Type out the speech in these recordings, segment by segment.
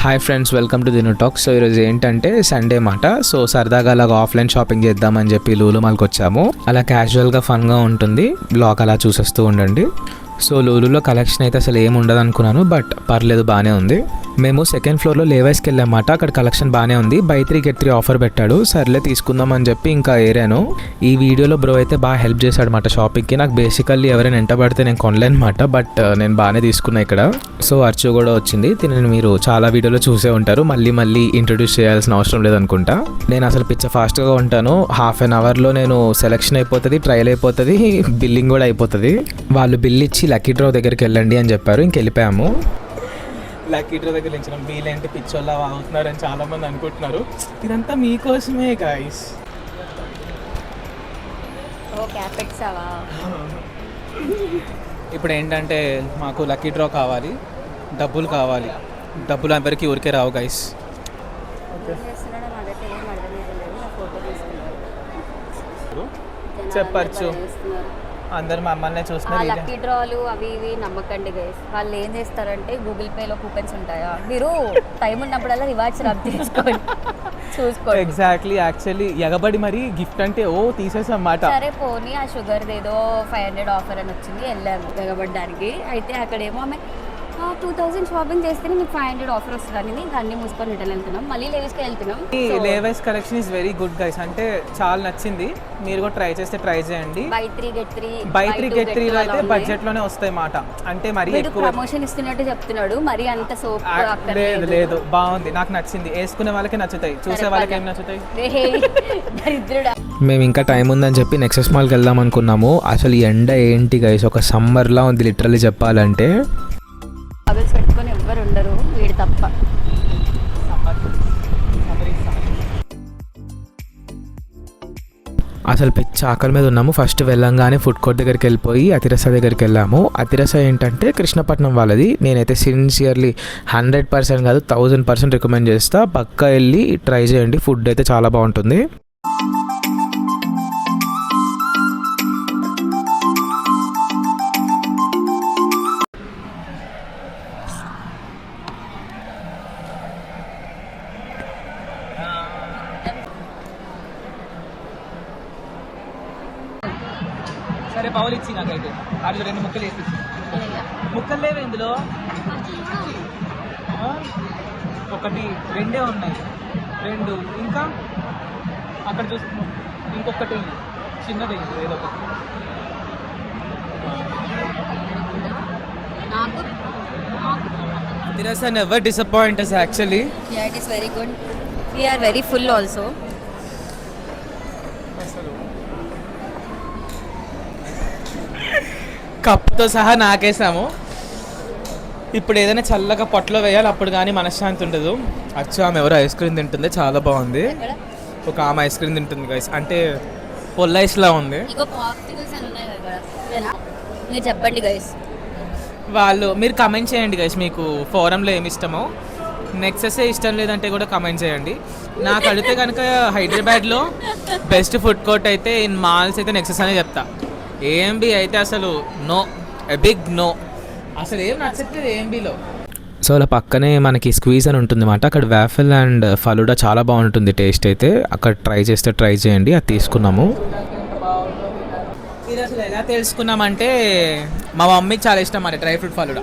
Hi friends, welcome to Dinu talk. So ఈరోజు ఏంటంటే Sunday మాట. సో సరదాగా అలాగా ఆఫ్లైన్ షాపింగ్ చేద్దామని చెప్పి లూలు మాల్కి వచ్చాము. అలా క్యాజువల్గా ఫన్గా ఉంటుంది. బ్లాగ్ అలా చూసేస్తూ ఉండండి. సో లూలులో కలెక్షన్ అయితే అసలు ఏమి ఉండదు అనుకున్నాను, బట్ పర్లేదు, బాగానే ఉంది. మేము సెకండ్ ఫ్లోర్లో లేవైస్కి వెళ్ళామాట. అక్కడ కలెక్షన్ బాగానే ఉంది. బై 3 get 3 ఆఫర్ పెట్టాడు. సర్లే తీసుకుందాం అని చెప్పి ఇంకా ఏరాను. ఈ వీడియోలో బ్రో అయితే బాగా హెల్ప్ చేశాడు అనమాట షాపింగ్కి. నాకు బేసికల్లీ ఎవరైనా ఎంట పడితే నేను కొనలేనమాట, బట్ నేను బాగానే తీసుకున్నా ఇక్కడ. సో అర్చు కూడా వచ్చింది. తినని మీరు చాలా వీడియోలో చూసే ఉంటారు. మళ్ళీ ఇంట్రొడ్యూస్ చేయాల్సిన అవసరం లేదనుకుంటా. నేను అసలు పిచ్చ ఫాస్ట్గా ఉంటాను. హాఫ్ అన్ అవర్లో నేను సెలెక్షన్ అయిపోతుంది, ట్రయల్ అయిపోతుంది, బిల్లింగ్ కూడా అయిపోతుంది. వాళ్ళు బిల్ ఇచ్చి లక్కీ డ్రా దగ్గరికి వెళ్ళండి అని చెప్పారు. ఇంకెళ్ళిపోయాము. లక్కీ డ్రా దగ్గర నుంచి వీళ్ళేంటి పిచ్చోళ్ళ అవుతున్నారని చాలా మంది అనుకుంటున్నారు. ఇదంతా మీకోసమే గైస్. ఇప్పుడు ఏంటంటే మాకు లక్కీ డ్రా కావాలి, డబ్బులు కావాలి. డబ్బులు అందరికీ ఊరికే రావు గైస్. చెప్పచ్చు, అందరు మమ్మల్ని చూస్తున్నారు. లక్కీ డ్రాలు అవి ఇవి నమ్మకండి గైస్. వాళ్ళు ఏం చేస్తారంటే గూగుల్ పేలో కూపన్స్ ఉంటాయా, మీరు టైం ఉన్నప్పుడల్లా రివార్డ్స్ రబ్ చేసుకోండి, చూసుకోండి. ఎగ్జాక్ట్లీ, యాక్చువల్లీ ఎగబడి మరి గిఫ్ట్ అంటే తీసేసాం మాట. సరే పోనీ ఆ షుగర్ ఏదో 500 ఆఫర్ అని వచ్చింది, వెళ్ళాము ఎగబడడానికి. అయితే అక్కడేమో ఆమె 2000 షాపింగ్ చేస్తేనే మీకు 500 ఆఫర్ వస్తుందని ఇంకా అన్ని మూసుకొని రిటర్న్ వెళ్తున్నాం. మళ్ళీ లేవీస్కి వెళ్తున్నాం. Levi's collection is very good guys, అంటే చాలా నచ్చింది. మీరు కూడా ట్రై చేస్తే ట్రై చేయండి. బై 3 get 3 లో అయితే బడ్జెట్ లోనే వస్తాయి మాట. అంటే మరి ఎక్కువ ప్రమోషన్ ఇస్తున్నట్టు చెప్తున్నాడు. మరి అంత సోప్ లేదు, బాగుంది, నాకు నచ్చింది. వేసుకునే వాళ్ళకి నచ్చుతాయి, చూసే వాళ్ళకి ఏం నచ్చుతాయి. మేము ఇంకా టైం ఉందని చెప్పి నెక్సెస్ మాల్కి వెళ్దాం అనుకున్నాము. అసలు ఎండ ఏంటి గైస్, ఒక సమ్మర్లా ఉంది లిటరల్లీ చెప్పాలంటే. బబుల్స్ పెట్టుకొని ఎవ్వరు ఉండరు, వీడు తప్ప. అసలు పిచ్చ ఆకలి మీద ఉన్నాము. ఫస్ట్ వెళ్ళంగానే ఫుడ్ కోర్ట్ దగ్గరికి వెళ్ళిపోయి అతిరస దగ్గరికి వెళ్ళాము. అతిరస ఏంటంటే కృష్ణపట్నం వాళ్ళది. నేనైతే సిన్సియర్లీ 100% కాదు 1000% రికమెండ్ చేస్తా. పక్కా వెళ్ళి ట్రై చేయండి. ఫుడ్ అయితే చాలా బాగుంటుంది. సరే పౌలు ఇచ్చి నాకైతే అది 2 ముక్కలు వేసి. ముక్కలు లేవు ఇందులో, 1 2 ఉన్నాయి, 2 ఇంకా అక్కడ చూసుకున్నాం. ఇంకొకటి చిన్నది ఏదో ఒకటి. Tirasa never disappoint us actually. Yeah, it is very good. We are very full also. కప్తో సహా నాకేసాము. ఇప్పుడు ఏదైనా చల్లగా పొట్టలో వేయాలి, అప్పుడు కానీ మనశ్శాంతి ఉండదు. అచ్చు ఆమె ఎవరో ఐస్ క్రీమ్ తింటుంది, చాలా బాగుంది. ఒక ఆమె ఐస్ క్రీమ్ తింటుంది గైస్, అంటే పొల్ల ఐస్లా ఉంది. మీరు చెప్పండి గైస్, మీరు కమెంట్ చేయండి గైస్, మీకు ఫోరంలో ఏమి ఇష్టమో. నెక్సెస్ ఇష్టం లేదంటే కూడా కమెంట్ చేయండి. నాకు అడిగితే కనుక హైదరాబాద్లో బెస్ట్ ఫుడ్ కోర్ట్ అయితే ఇన్ మాల్స్ అయితే నెక్సెస్ అనే చెప్తా. ఏఎంబి అయితే అసలు నో, బిగ్ నో, అసలు ఏం నచ్చట్లేదు ఏఎంబిలో. సో అలా పక్కనే మనకి స్క్వీజ్ అని ఉంటుంది అన్నమాట. అక్కడ వాఫెల్ అండ్ ఫలూడా చాలా బాగుంటుంది టేస్ట్ అయితే. అక్కడ ట్రై చేస్తే ట్రై చేయండి. అది తీసుకున్నాము. ఇది అసలు ఎలా తెలుసుకున్నామంటే మా మమ్మీకి చాలా ఇష్టం అన్నమాట డ్రై ఫ్రూట్ ఫలూడా.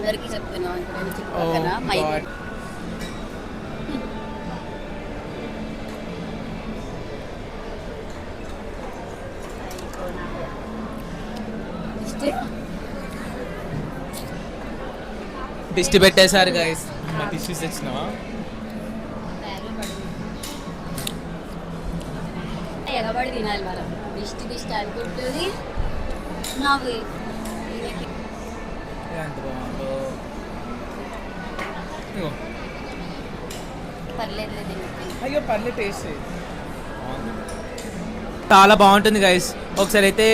దిష్టి పెట్టేశారు గైస్. టిష్యూస్ తెచ్చినావా? ఎగబడి తినాలి మనం. దిష్టి అనుకుంటుంది. అయ్యో పర్లేదు, టేస్ట్ చాలా బాగుంటుంది గైస్. ఒకసారి అయితే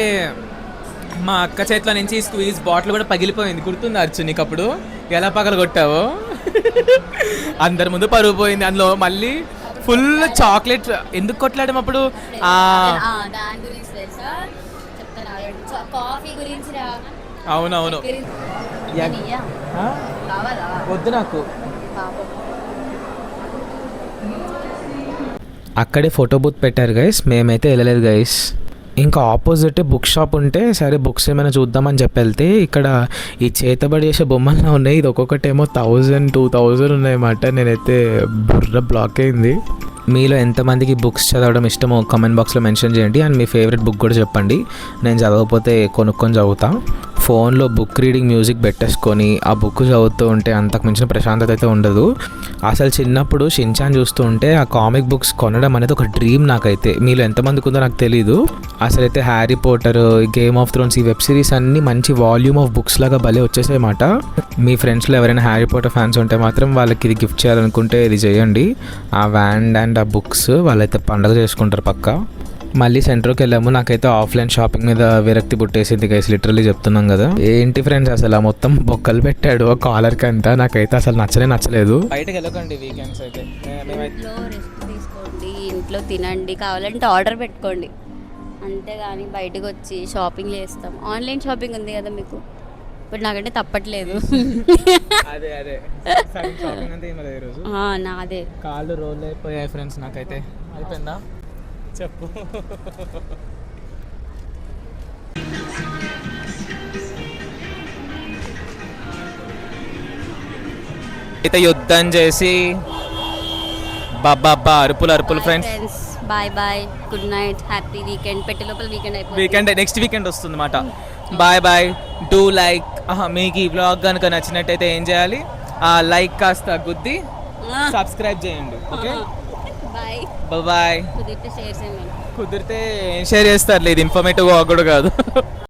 మా అక్క చేతిలో నుంచి స్క్వీజ్ బాటిల్ కూడా పగిలిపోయింది, గుర్తుంది అర్చు నీకు? అప్పుడు ఎలా పగల కొట్టావో అందరి ముందు పరుగు పోయింది. అందులో మళ్ళీ ఫుల్ చాక్లెట్. ఎందుకు కొట్లాడడం అప్పుడు? అవునవును, వద్దు నాకు. అక్కడే ఫోటో బూత్ పెట్టారు గైస్, మేమైతే వెళ్ళలేదు గైస్. ఇంకా ఆపోజిట్ బుక్ షాప్ ఉంటే సరే బుక్స్ ఏమైనా చూద్దామని చెప్పి వెళ్తే ఇక్కడ ఈ చేతబడి చేసే బొమ్మలు ఉన్నాయి. ఇది ఒక్కొక్కటేమో 1000-2000 ఉన్నాయన్నమాట. నేనైతే బుర్ర బ్లాక్ అయింది. మీలో ఎంతమందికి బుక్స్ చదవడం ఇష్టమో కామెంట్ బాక్స్లో మెన్షన్ చేయండి. అండ్ మీ ఫేవరెట్ బుక్ కూడా చెప్పండి, నేను చదవకపోతే కొనుక్కొని చదువుతా. ఫోన్లో బుక్ రీడింగ్ మ్యూజిక్ పెట్టేసుకొని ఆ బుక్ చదువుతూ ఉంటే అంతకు మించిన ప్రశాంతత అయితే ఉండదు. అసలు చిన్నప్పుడు షిన్చాన్ చూస్తూ ఉంటే ఆ కామిక్ బుక్స్ కొనడం అనేది ఒక డ్రీమ్ నాకైతే. మీలో ఎంతమందికి ఉందో నాకు తెలీదు. అసలైతే Harry Potter, game of Thrones, ఈ వెబ్ సిరీస్ అన్నీ మంచి వాల్యూమ్ ఆఫ్ బుక్స్ లాగా భలే వచ్చేసాయన్నమాట. మీ ఫ్రెండ్స్లో ఎవరైనా హ్యారీ పోటర్ ఫ్యాన్స్ ఉంటే మాత్రం వాళ్ళకి ఇది గిఫ్ట్ చేయాలనుకుంటే ఇది చేయండి. ఆ వ్యాండ్ అండ్ ఆ బుక్స్ వాళ్ళైతే పండగ చేసుకుంటారు పక్కా. మళ్ళీ సెంటర్కి వెళ్ళాము. నాకైతే ఆఫ్లైన్ షాపింగ్ మీద విరక్తి పుట్టేసింది గైస్, లిటరల్లీ చెప్తున్నాం కదా. ఏంటి ఫ్రెండ్స్ అసలు ఆ మొత్తం బొక్కలు పెట్టాడు ఆ కాలర్కి అంతా. నాకైతే అసలు నచ్చలేదు. బయటకు వెళ్ళకండి వీకెండ్స్ అయితే. ఇంట్లో రెస్ట్ తీసుకోండి, ఇంట్లో తినండి, కావాలంటే ఆర్డర్ పెట్టుకోండి, అంతేగాని బయటకు వచ్చి షాపింగ్ చేస్తాం. ఆన్లైన్ షాపింగ్ ఉంది కదా మీకు, బట్ నాకంటే తప్పట్లేదు. అదే షాపింగ్ అంతా ఏం లేదు ఈరోజు. నాదే కాళ్ళు రోల్ అయిపోయాయి ఫ్రెండ్స్. నాకైతే అయిపోయిందా చెప్పు. అయితే యుద్ధం చేసి బాబా అరుపులు friends. Bye bye, good night, happy weekend. పెట్టే లోపల వీకెండ్ అయిపోయింది. వీకెండ్ నెక్స్ట్ వీకెండ్ వస్తుంది అన్నమాట. Bye bye, do like. మీకు ఈ బ్లాగ్ కనుక నచ్చినట్టయితే ఏం చేయాలి, లైక్ కాస్త గుద్ది సబ్స్క్రైబ్ చేయండి. Okay bye bye. కుదిరితే షేర్ చేయండి. కుదిరితే ఏం షేర్ చేస్తారు, లేదు ఇన్ఫర్మేటివ్ కూడా కాదు.